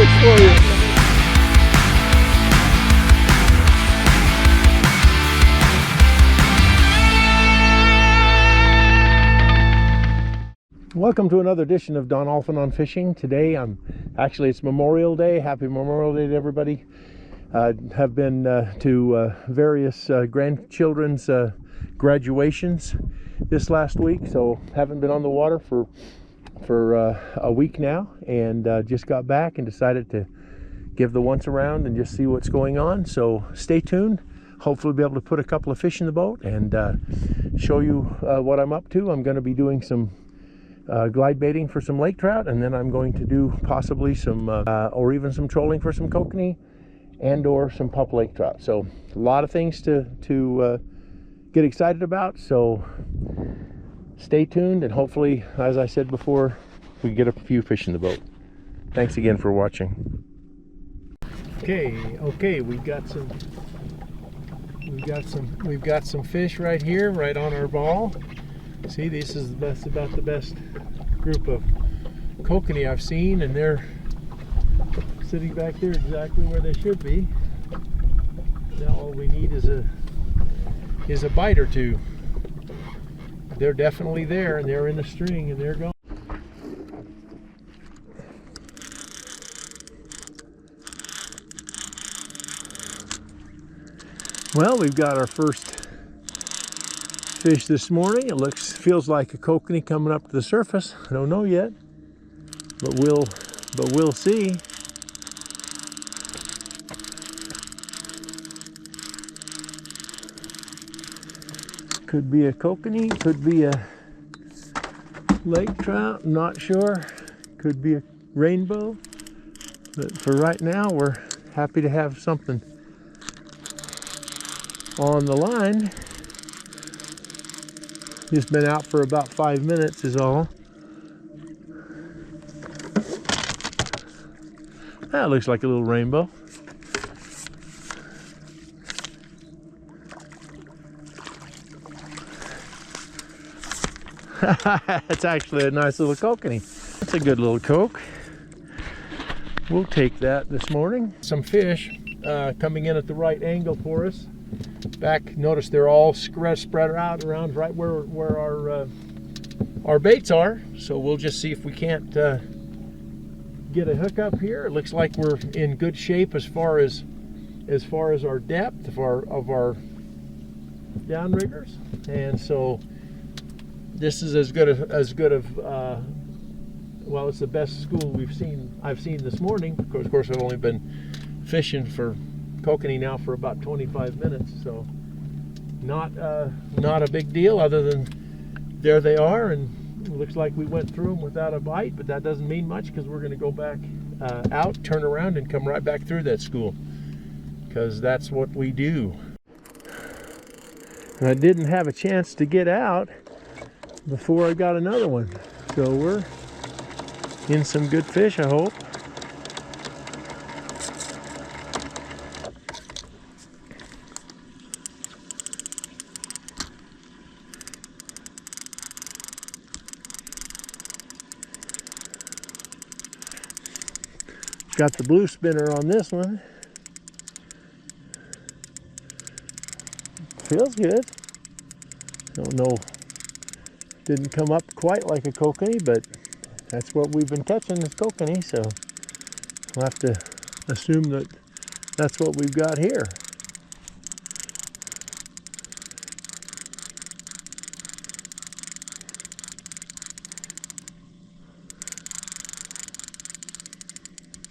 fish for you. Welcome to another edition of Don Allphin on Fishing. Today, it's Memorial Day. Happy Memorial Day to everybody. Have been to various grandchildren's graduations this last week, so haven't been on the water for a week now, and just got back and decided to give the once around and just see what's going on. So stay tuned. Hopefully be able to put a couple of fish in the boat and show you what I'm up to. I'm going to be doing some glide baiting for some lake trout, and then I'm going to do possibly some or even some trolling for some kokanee and or some pup lake trout. So a lot of things to get excited about, so stay tuned, and hopefully, as I said before, we get a few fish in the boat. Thanks again for watching. Okay, we've got some fish right here, right on our ball. See, this is about the best group of kokanee I've seen, and they're sitting back there exactly where they should be. Now all we need is a bite or two. They're definitely there, and they're in the string, and they're going. Well, we've got our first fish this morning. It feels like a kokanee coming up to the surface. I don't know yet, but we'll see. Could be a kokanee, could be a lake trout, not sure. Could be a rainbow, but for right now, we're happy to have something on the line. He's been out for about 5 minutes is all. That looks like a little rainbow. It's actually a nice little kokanee. That's a good little koke. We'll take that this morning. Some fish coming in at the right angle for us. Back, notice they're all spread out around right where our baits are. So we'll just see if we can't get a hookup here. It looks like we're in good shape as far as our depth of our downriggers, and so this is as good of well, it's the best school I've seen this morning. Of course, I've only been fishing for kokanee now for about 25 minutes, so not a big deal, other than there they are, and it looks like we went through them without a bite, but that doesn't mean much, because we're going to go back out, turn around, and come right back through that school, because that's what we do. And I didn't have a chance to get out before I got another one, so we're in some good fish, I hope. Got the blue spinner on this one. Feels good. Don't know, didn't come up quite like a kokanee, but that's what we've been catching, is kokanee, so we'll have to assume that that's what we've got here.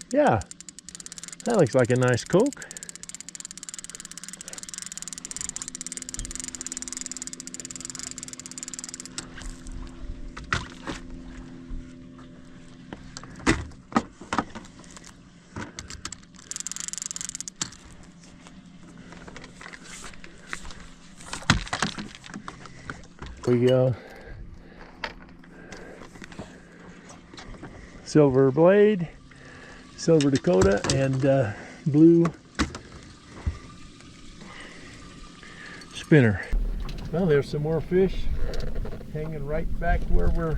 Yeah, that looks like a nice koke. We go. Silver blade, silver Dakota, and blue spinner. Well, there's some more fish hanging right back where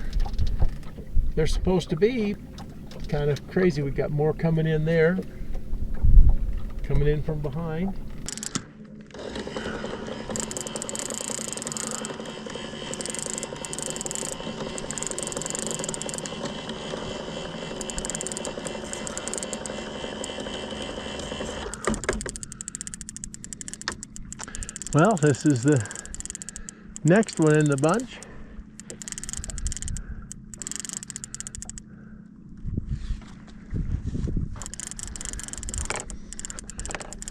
they're supposed to be. kind of crazy. We got more coming in there, coming in from behind. Well, this is the next one in the bunch.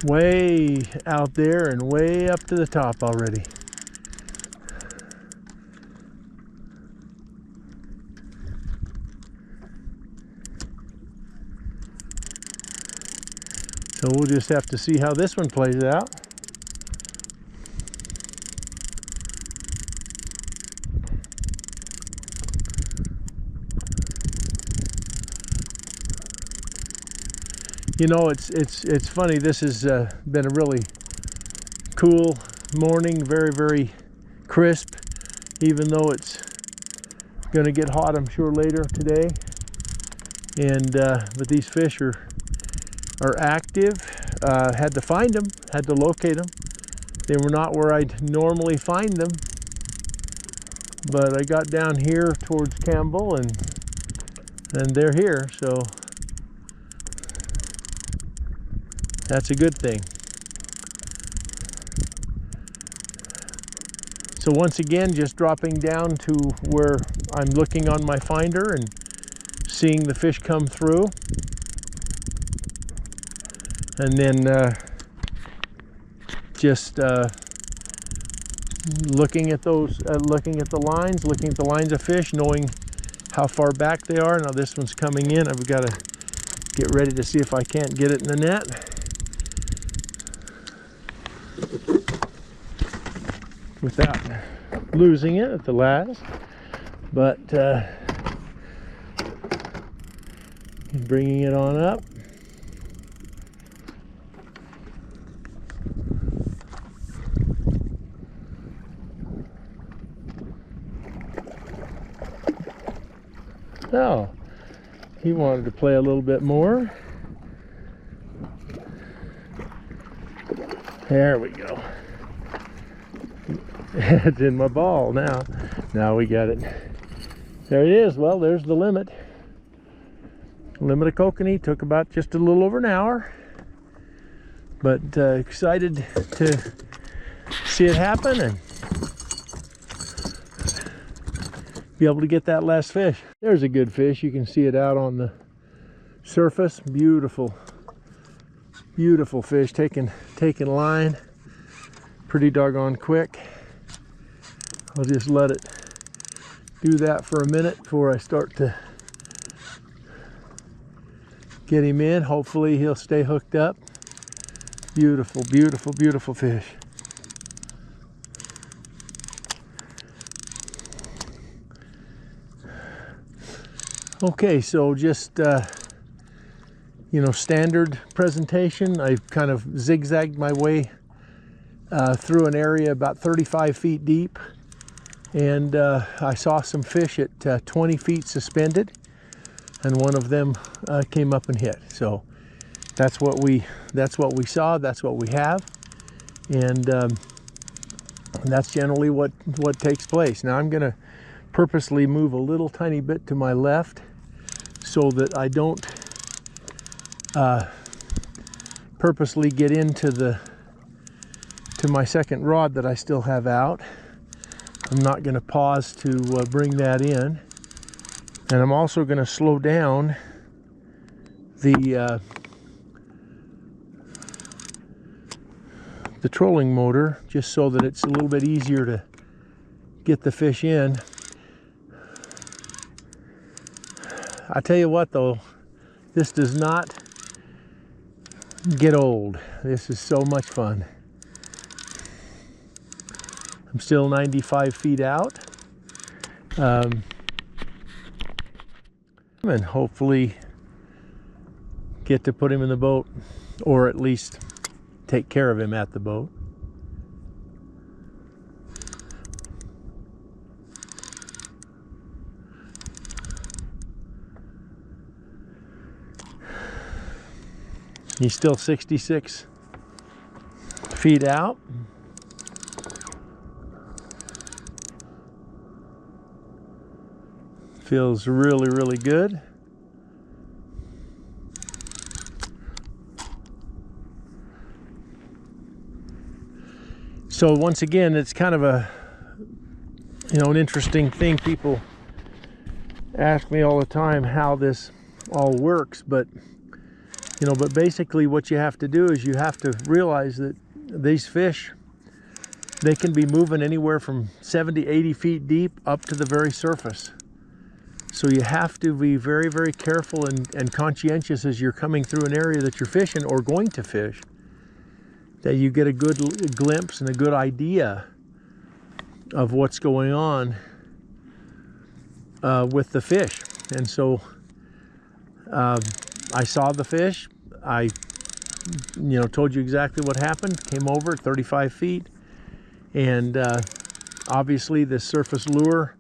Way out there and way up to the top already. So we'll just have to see how this one plays out. You know, it's funny. This has been a really cool morning, very crisp, even though it's going to get hot, I'm sure, later today. And but these fish are active. Had to find them, had to locate them. They were not where I'd normally find them, but I got down here towards Campbell, and they're here. So that's a good thing. So once again, just dropping down to where I'm looking on my finder and seeing the fish come through. And then just looking at those, looking at the lines of fish, knowing how far back they are. Now this one's coming in. I've got to get ready to see if I can't get it in the net. Without losing it at the last, but bringing it on up. Oh, he wanted to play a little bit more. There we go. It's in my ball now. Now we got it. There it is. Well, there's the limit. Limit of kokanee. Took about just a little over an hour. But excited to see it happen and be able to get that last fish. There's a good fish. You can see it out on the surface. Beautiful, beautiful fish. Taking line pretty doggone quick. I'll just let it do that for a minute before I start to get him in. Hopefully he'll stay hooked up. Beautiful, beautiful, beautiful fish. Okay, so just you know, standard presentation. I've kind of zigzagged my way through an area about 35 feet deep, and I saw some fish at 20 feet suspended, and one of them came up and hit. So that's what we saw. That's what we have, and that's generally what takes place. Now I'm going to purposely move a little tiny bit to my left so that I don't purposely get into my second rod that I still have out. I'm not going to pause to bring that in, and I'm also going to slow down the trolling motor just so that it's a little bit easier to get the fish in. I tell you what though, this does not get old. This is so much fun. I'm still 95 feet out. And hopefully get to put him in the boat, or at least take care of him at the boat. He's still 66 feet out. Feels really, really good. So once again, it's kind of a, an interesting thing. People ask me all the time how this all works, but but basically what you have to do is you have to realize that these fish, they can be moving anywhere from 70, 80 feet deep up to the very surface. So you have to be very, very careful and conscientious as you're coming through an area that you're fishing or going to fish, that you get a good glimpse and a good idea of what's going on with the fish. And so I saw the fish. I told you exactly what happened. Came over at 35 feet, and obviously the surface lure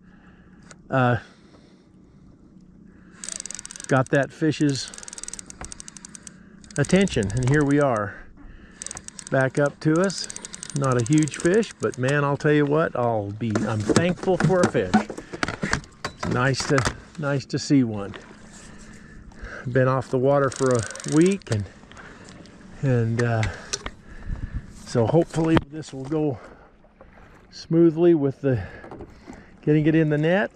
got that fish's attention, and here we are. It's back up to us. Not a huge fish, but man, I'll tell you what, I'm thankful for a fish. It's nice to see one. Been off the water for a week, and so hopefully this will go smoothly with the getting it in the net.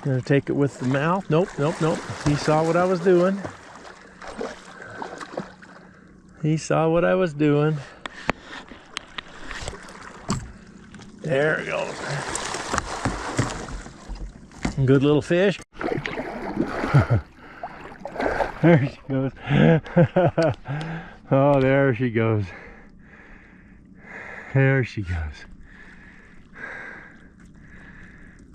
Gonna take it with the mouth. Nope. He saw what I was doing. There it goes. Good little fish. There she goes. Oh, there she goes. There she goes.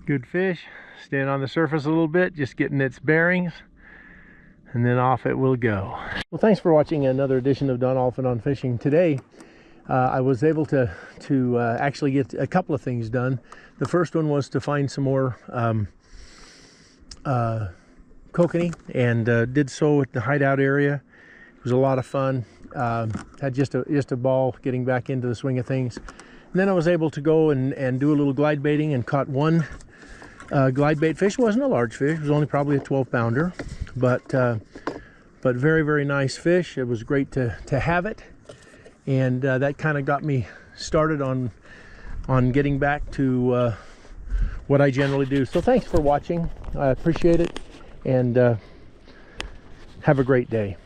Good fish. Staying on the surface a little bit, just getting its bearings, and then off it will go. Well, thanks for watching another edition of Don Allphin on Fishing. Today, I was able to actually get a couple of things done. The first one was to find some more kokanee, and did so at the Hideout area. It was a lot of fun. Had just a ball getting back into the swing of things. And then I was able to go and do a little glide baiting and caught one glide bait fish. It wasn't a large fish. It was only probably a 12-pounder, but very, very nice fish. It was great to have it, and that kind of got me started on getting back to what I generally do. So thanks for watching. I appreciate it, and have a great day.